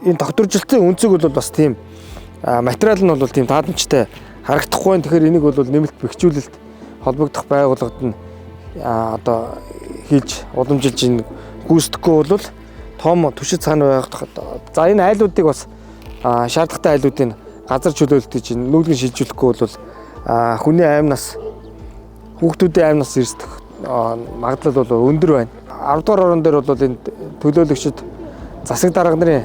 энэ тогтворжилтын үнцэг бол бас тийм материал нь бол тийм таадамжтай харагдахгүй. Тэгэхээр энийг бол нэмэлт бэхжүүлэлт холбогдох байгууллагад нь одоо хийж уламжилж ин гүйцэтгэхгүй бол том түшид цаана байх. За энэ айлуудыг бас шаардлагатай айлуудыг газар чөлөөлөлт чинь нүүлгэн шилжүүлэхгүй бол хүний аймнаас хүүхдүүдийн аймнаас эрсдэх магадлал бол өндөр байна. 10 дугаар орон дээр бол энэ төлөөлөгчд засаг дарга нарын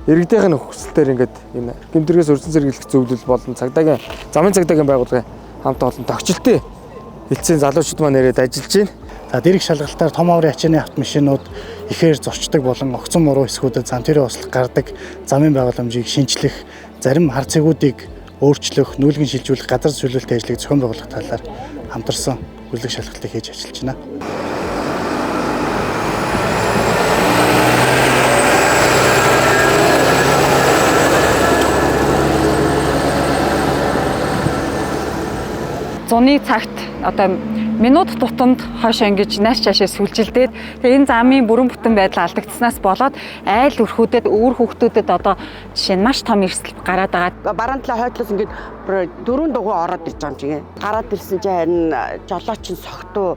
иргэдийн хүсэлтээр ингээд энэ гэмтрээс өрсөн сэргийлэх зөвлөл болон замын цагдаагийн байгууллагын хамт олон тогтчлтын хэлтсийн залуучууд маань ирээд ажиллаж байна. За дэрэг шалгалтаар том аврын ачааны автомашинууд ихээр зорчдог болон огцон муруу хэсгүүдэд цантирын услах гардаг замын байгууламжийг шинчлэх, зарим хар цэгүүдийг өөрчлөх, нүүлгэн шилжүүлэх, газар чөлөөлөлтийн ажлыг зохион байгуулах талаар хамтарсан хүлэг шалгалтыг хийж ажиллаж байна. Зуны цагт одоо минут тутамд хойш ингэж нааш чаашаа сүлжилдээд тэгээ энэ замын бүрэн бүтэн байдал алдагдсанаас болоод айл өрхүүдэд өвөр хүүхдүүдэд одоо жишээ нь маш том эрсдэл гараад байгаа. Баруун талаа хойдлоос ингээд дөрөв дугуй ороод ирж байгаа юм чигээ. Гараад ирсэн чинь харин жолооч нь согтуу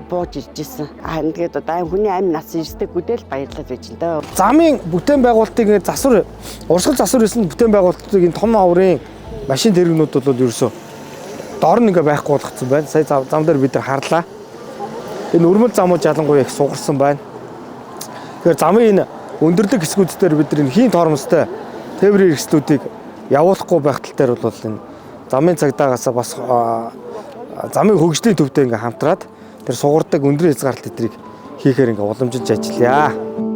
бууж ирж исэн. Тэгээд одоо хүний амь нас ирсдэг бүдэл баярлал байж энэ. Замын бүтээн байгуулалтыг засвар урсгал засвар хийсэн бүтээн байгуулалтыг энэ том аврын машин тэрэгнүүд бол ерөөсөө дор нэг байхгүй болгоцсон байна. Сая зам дээр бид нар харлаа. Энэ өрмөл замууд ялангуяа их сугарсан байна. Тэгэхээр замын энэ өндөрлөг хэсгүүд дээр бид нар хийн тоормостой тээврийн эрсдлүүдийг явуулахгүй байх тал дээр бол энэ замын цагдаагаас бас замын хөгжлийн төвтэй ингээ хамтраад тэр сугардаг өндөр хязгаарлалт эдрийг хийхээр ингээ уламжилж ажиллая.